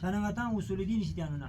sana ngata usulidin shidianuna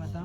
ngata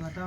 ngata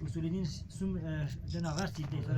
usulidin sum jana gasti de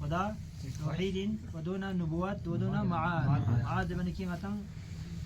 ودا توحيد ودونا نبوات ودونا معاد من كي ngata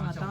ngata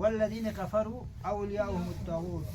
والذين كفروا اولياءهم الطاغوت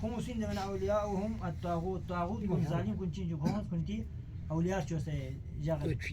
خمسين من أولياءهم الطاغوت طاغوت كن ظالم كن چين جو خمس كنتي أولياء شو سه جاغ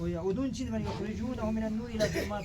ويا ودون چين من يخرجونه من النور إلى الظلمات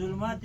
ظلمات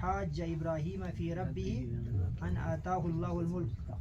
حاج ابراهيم في ربه ان اتاه الله الملك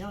yang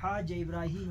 حاج ابراهيم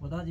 خدا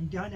امتحان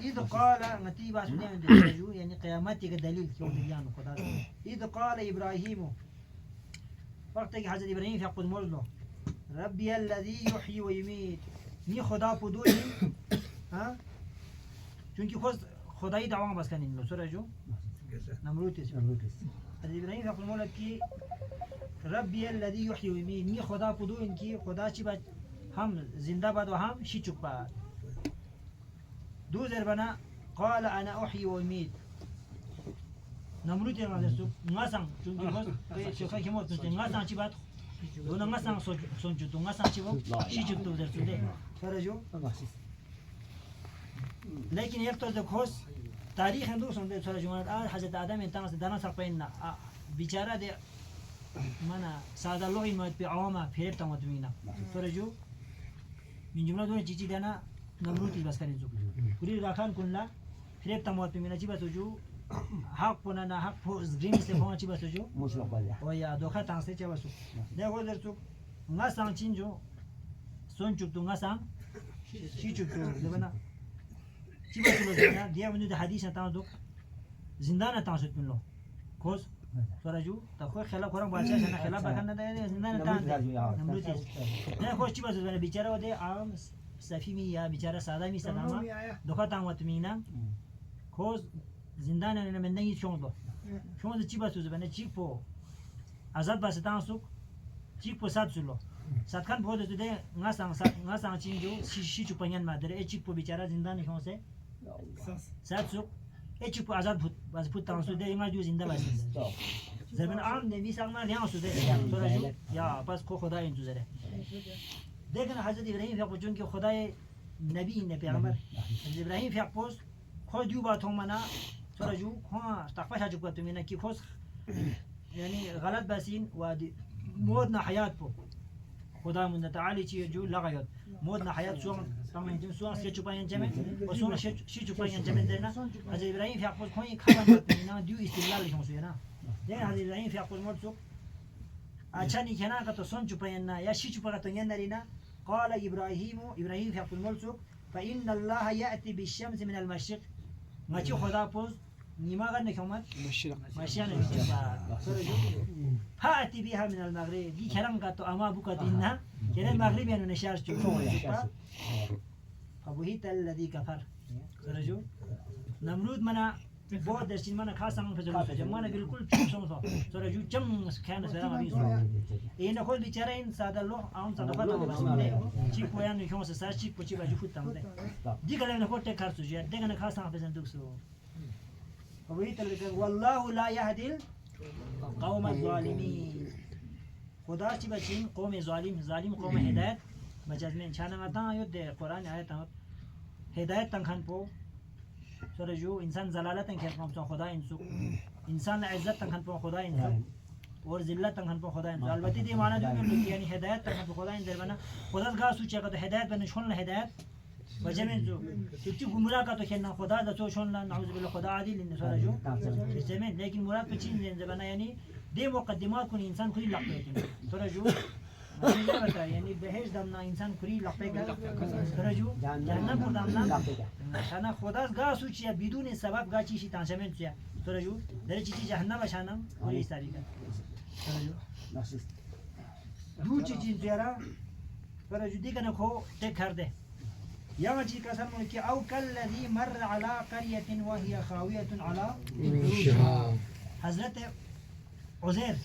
إذ قال نتي باس يعني قيامتي كدليل يوم الديان خدا إذ قال إبراهيم وقت حضرت إبراهيم يقول مرلو ربي الذي يحيي ويميت ني خدا بدوي ها چونكي خداي دعوان بس كان انه سورة جو نمرود حضرت إبراهيم يقول مولا كي ربي الذي يحيي ويميت ني خدا بدوي انكي خدا چي بعد هم زنده بعد و هم شي چوك بعد دو ضربنا قال انا احيي واميت نمرود يا مدرسو نغاسان چونكي خود شوكا كي موت نغاسان چي بعد دو نغاسان سونچو تو نغاسان چي بو شي چوك تو درسو دي فرجو لكن يكتر دكوس تاريخ هندو سونده فرجو من حضرت آدم انتان دانا سقين بیچاره دي مانا ساده لغي مات بي عوامه فيرب تمت مينا فرجو من جمله دون چيچي دانا نمرود بس كان زو كوري راكان كلنا فيرب تمت مينا چي بس جو حق پونا حق پوز گرين سے پونا چي بس جو ويا دوخه تانسه چي بس نه هو درتو نغاسان چينجو سونچو تو نغاسان شي چوك تو دبنا چی بس لو زنا دیا منو ده حدیث نتاز دو زندان نتاز منو کوس فرجو تخو خلاف قرآن بادشاہ شنا خلاف بکنه ده زندان نتاز نمرود نه خوش چی بس زنا بیچاره وده عام صفی می یا بیچاره ساده می سلامه دکھا تامت مینا کوس زندان نه من نگی شوندو شوند چی بس زنا چی پو azad bas tansu چی پو سات سلو سات خان بود ده نگاسان چینجو شی چو پنیان مادر ای چی پو بیچاره زندان شون سه سات سو ای چی پو azad بود باز پو تانسو ده اینجا جو زنده باشه زمین عام نمیشه ما لیان سو ده سورجو یا پس کو خدا این جوزره دیگه حضرت ابراهیم فیق چون که خدای نبی نه پیامبر حضرت ابراهیم فیق پوس خود جو با تو منا سورجو ها تقفش هجوب تو مینا کی پوس یعنی غلط بسین و مودنا حیات پو خدا من تعالی چی جو لغیات مودنا حیات سوم تمام جن سوم سی چوبا انجام و سوم شی چوبا انجام درنا حضرت ابراهیم فیق پوس کوی خبر مینا دیو استدلال شون سوینا ده حضرت ابراهیم فیق پوس مرسو اچانی کنا کا تو سون چوبا یا یا شی چوبا کا تو نرینا قال ابراهیم فیق پوس مرسو فان الله ياتي بالشمس من المشرق ما چی خدا پوس نیما گن کمت مشیان هاتی بها من المغرب دی کرم کا تو اما بو کا دینا کرے مغرب یانو نشاش چو فبهت الذي كفر سرجو نمرود منا بود درشین منا خاصا من فجلو جمانا بالکل چوب سمسو سرجو چم کان سلام ابي سو این خود بیچاره این ساده لو اون ساده خاطر بسنده چی پویان نکوم سر چی پوچی باجو فوت تامده دی کله نه کوته کارسو جه دیگه نه خاصا فزن دوکسو فبهت الذي والله لا يهدي القوم الظالمين خدا چی بچین قوم ظالم قوم هدایت مجاز من چانه متا یود قرآن آیت هم هدایت تنخن پو سرجو انسان زلالت تنخن پو خدا انسو انسان عزت تنخن پو خدا انسو اور ذلت تنخن پو خدا انسو البته دی معنی دو یعنی هدایت تنخن پو خدا انسو بنا خدا گا سوچه که هدایت بن شون هدایت وجمن جو تبتي گمراه کا تو کنا خدا دا تو شون نعوذ بالله خدا عادل ان سرجو زمین لیکن مراد پچین زبانه یعنی دی مقدمات کن انسان کوئی لقطه سرجو يعني بهش دمنا انسان كوري لقبه سرجو جهنم پر دمنا انا خدا گاسو چیا بدون سبب گا چیشی تانشمن چیا سرجو در چیزی جهنم بشانم کوری استاری کا سرجو دو چیزی زیرا سرجو دیگه نکو تک کرده یا چیز کسر من که او کالذی مر على قرية وهي خاوية على عروشها حضرت عزیر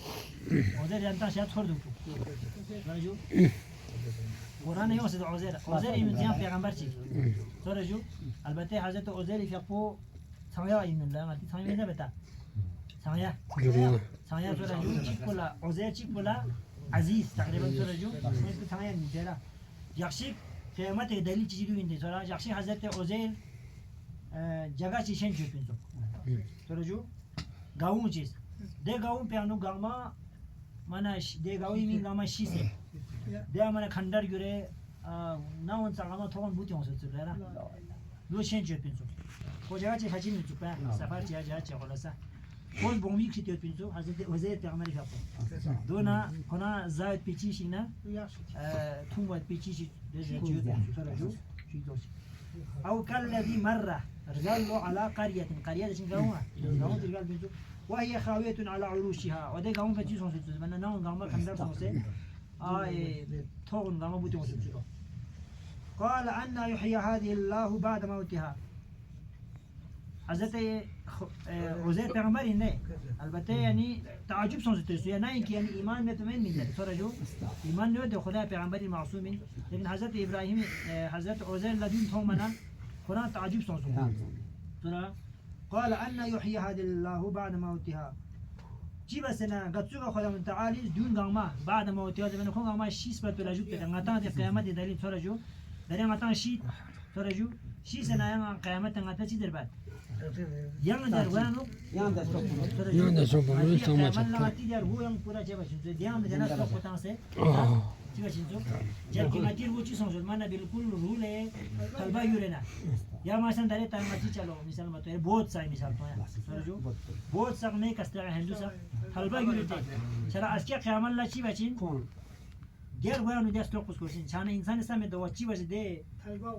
جانتا شاید خورد کو سرجو قرآن یه واسه عزیر ایمتیان پیغمبر چی سرجو البته حضرت عزیر فیقو سمیه این الله ماتی سمیه نبتا Saya. Juruna. Saya sonra ju çık bola. Ozer çık bola. Aziz takriben sonra ju. Mesela saya mesela. Yakşık kıyamete delil çizgi indi. Sonra yakşık Hazreti Ozer jaga çişen çöpündü. Sonra ju gavun çiz. De gavun piyano gama mana de gavun min gama şise. De mana khandar göre na on sangama toğun buti olsa sürera. Lu şen çöpündü. O jaga çiş hacim mi çöpe. Safar çiğ jaga çiğ olasa. Koz bombi kiti öpündü. Hazreti Ozer peygamber yaptı. Dona kona zayt piçişina. Tumbat piçişi de çöpündü. Sonra ju أو كالذي مر رجله على قرية قرية شنقوما قوم ترجال Bantu وهي خاوية على عروشها وده قوم فتشي سون سوتس من ناون قوم خندر سون سي تون قوم بوتون سوتس قال أن يحيي هذه الله بعد موتها حضرت عزير پیغمبر نه البته یعنی تعجب سون سوتس یا نه اینکه یعنی ایمان متمن میده سورجو ایمان نه ده خدا پیغمبر معصوم لیکن حضرت ابراهیم حضرت عزير لدين تومنا قرآن تعجب سون سورة قال أن يحيي هذه الله بعد موتها جيب سنة قد سوق خدا من تعالي دون قامة بعد موتها ده بنكون قامة شيء سبت ولا جوك ده غتان ده قيامة دليل سورجو ده غتان شيء سورجو شيء سنة يعني قيامة غتان شيء دربات yang dar wano Yang da sopa bunu sama man la çapta. ti dar wo yang pura jaba shin diam de na so potan se chiba shin so jab ki matir wo chi sonjol mana bilkul rule kalba yurena ya masan dare tan mati chalo misal mato e bahut sai misal to ya sorjo bahut sak me kastra hindu sa kalba yurete chara aske qiyamal la chiba shin ger wano de stok kushin chana insan same do chiba de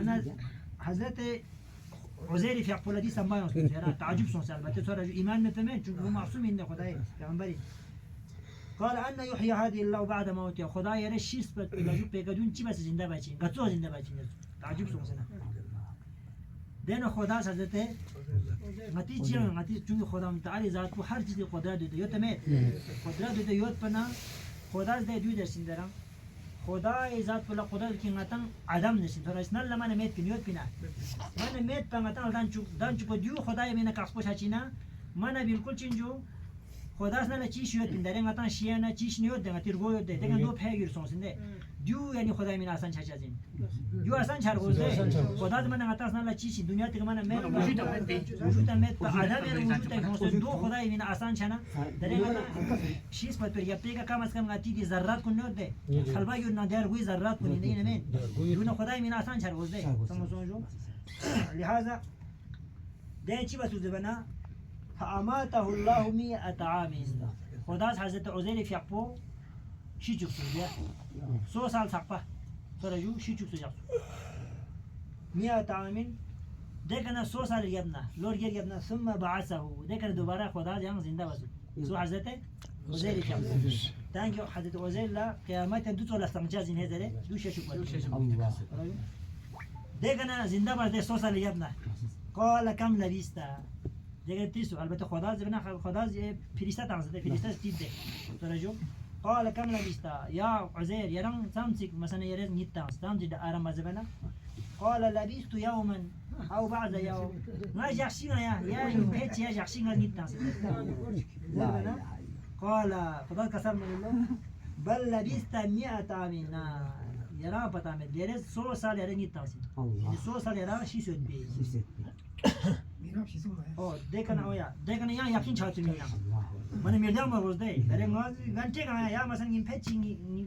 أنا حضرت عزير في أقبل دي سماه يا تعجب سون سال بس ترى إيمان مثمن شو هو معصوم إنه خداي پیغمبري قال أن يحيي هذه الله بعد موته خداي يرى شيء بس بيجو بيجون چی بس زنده بچين قطع زنده بچين تعجب سون سنا دین خدا حضرت متی چیان متی چون خدا متعالی ذات کو هر چیزی قدرت دیده یوت می قدرت دیده یوت پنا خدا از دیو درسین دارم خدا ذات پلا قدرت کی نتن عدم نشین تو رسنال لمن میت کی یوت پینا من میت پنگتن دان چو دیو خدای مینا کاسپوش هچینا من بالکل چینجو خدا اسنا چیش یوت پین داره نتن شیانا چیش نیوت ده متی رو یوت ده دیگه دو پیگیر سونسنده دیو یعنی خدای مینا آسان چچازین دیو آسان چرگوزه خدا من نتن اسنا چیشی دنیا تک من میت وجود میت په آدم یعنی وجود تک هست دو خدای مینا آسان چنا داره نتن شیش پر یپته کا کم از کم گاتی دی ذرات کو نیوت ده خلبا یو ندار وی ذرات کو نه نه من دیو خدای مینا آسان چرگوزه سمجھو لہذا ده چی بس زبنا فأماته الله 100 عام خدا حضرت عزير في أقبو شي جوكسو بيا سو سال ساقبا فرجو شي جوكسو جاكسو 100 عام دكنا سو سال يبنا لور يبنا ثم بعثه دكنا دوباره خدا جان زنده بسو سو حضرت عزير في أقبو تانجو حضرت عزير لا قيامت دو طول استمجازين هذا دو ششو الله دكنا زنده بس سو سال يبنا قال كم لبست دیگه تیسو البته خدا زبنا خدا فرشته تنزده فرشته دیده توجه قال كم لبست يا عزير يران سامسك مثلا يرز نيتان سامجد ارم زبنا قال لبست يوما او بعد يوم ما جاكسينا يا يمهت يا جاكسينا نيتان زبنا قال خدا قسم بالله بل لبست 100 عام يرا پتا میں يرز 100 سال يرز نيتان يعني 100 سال يرا شي سود بي Oh, dekana oya. Dekana ya yakin çağırtmıyor ya. Bana mirdan var orada. Dere ngaz gançe kana ya mesela impetching ni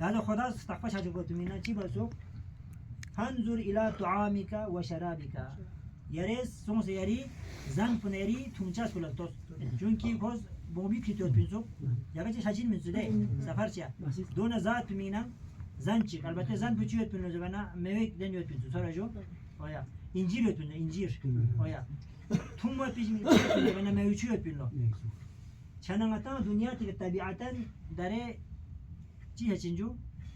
هذا خدا استقبل شاجو کو تمنا چی بسو انظر الى طعامك وشرابك يرز سون se yari zan puneri tunchas kulaktos çünkü koz bombi kitiyor pinso yagache shajin mizde safarcha dona zat mina zanchi albatte zan büçüyor pinso bana meyve deniyor pinso sonra jo oya incir ötünde incir oya tumma pijmi bana meyve çüyor pinso çanangata dünya tek tabiaten dare çi hechinju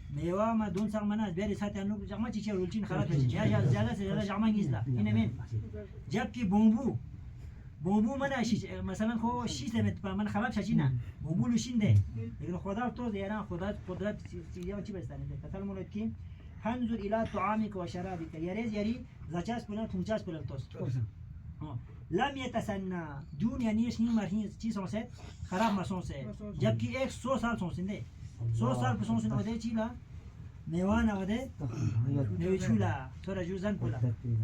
میوه ما دون سال مناس بیاری ساعت انو جمع چی رولچین خراب بشه یا زیاده سے زیاده جمع نیست اینه من جبکه بمبو من مثلا خو 6 متر من خراب شدی نه بمبو لوشینده لیکن خدا تو زیران خدا قدرت چی بستانه مثلا مولد کی هنظر الى طعامك وشرابك يري زچاس پنا تونچاس پل توست لم يتسنى دون يعني ايش ني مارين چی سونسه خراب ما سونسه جبکه 100 سال سونسنده 100 سال سونسن اوده چی لا میوان اوده میوچولا تورا جوزن پلا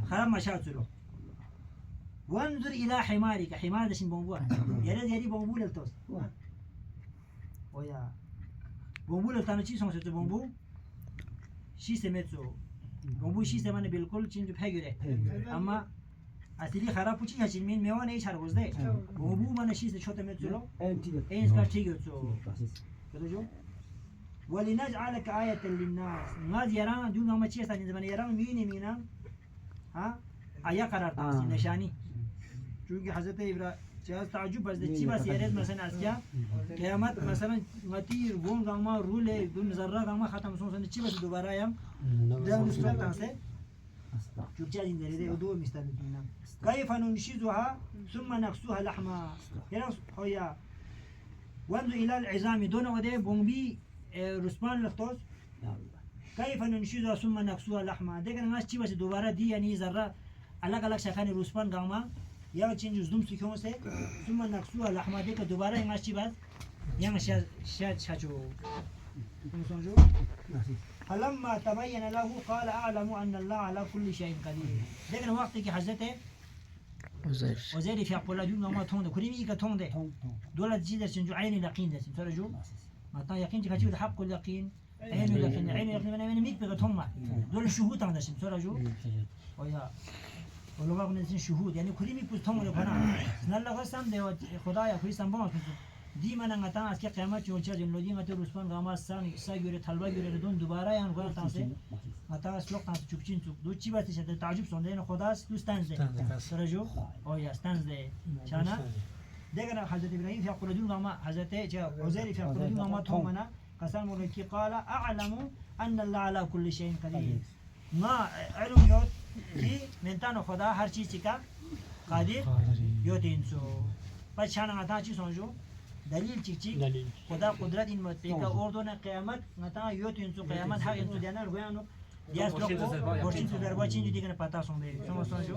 خراب ما شاتلو وانظر الى حمارك حمار دشن بومبو يري بومبو للتوست ويا بومبو لتانو چی سونسه تو بومبو 6 متر بومبو 6 من بالکل چنج پگیره اما اصلی خراب پوچی هچین مین میوان ایش هر وزده بومبو من 6 4 متر رو این اسکار چیگو تو بدو ولنجعلك آية للناس ما يران دون ما چی است زمان يران مینا ها آیا قرار داشت نشانی چونکه حضرت ابراهیم چه تعجب از چی بس یارد مثلا اسیا قیامت مثلا متیر گون گاما رول دون ذره گاما ختم سون چی بس دوباره یم دام استراتان سه چوب چالین دریده دو میستندینا کیف ننشزها ثم نقصها لحما یرا هویا وانظر الى العظام دون وده بومبی رسمان لفتوس کیف ننشزها ثم نقصها لحما دیگر ناس چی بس دوباره دی یعنی ذره الگ الگ شکن رسمان گاما یا چنج زدم سیکون سه ثم نقصها لحما دیگر دوباره این چی بس یعنی شاد شاچو نسونجو فلما تبين له قال اعلم ان الله على كل شيء قدير دیگر وقتی که حضرت وزير في أقوال دون ما تون ده كريمي كتون ده دولة جيدة سنجو عين اليقين ده سنترجو ما تا يقين تكتير ده حق اليقين عين اليقين من ميك بقتهم ما دولة شهود عندنا سنترجو ويا ولو ما كنا شهود يعني كريمي بستهم ولا كنا نلا قسم ده خدايا كويس سامبون دي من عندنا أسكي قيامات يوم تجي إنه دي ما تروسبان غامات سايورة تلبا يورة دون دوباره يعني قلنا تانسه متى سلوك تانسه چوبچين چوب دو چی باتی شده تعجب سونده اینو خداست دو ستانزه سرجو اویا ستانزه چانا دیگر حضرت ابراهیم في قول دون غاما حضرت عزير في قول دون غاما تومنا قسم ولكي قال اعلم ان الله على كل شيء قدير ما علم يوت کی منتانو خدا هر چیزی کا قادر یوت انسو پس چانا عطا چی سونجو دلیل چی خدا قدرت این متیکا اردن قیامت نتا یوت انسو قیامت حق انسو دیانا رویانو دیاس لوکو بورچین تو دربا چینج دیگه پتا سونده شما سونجو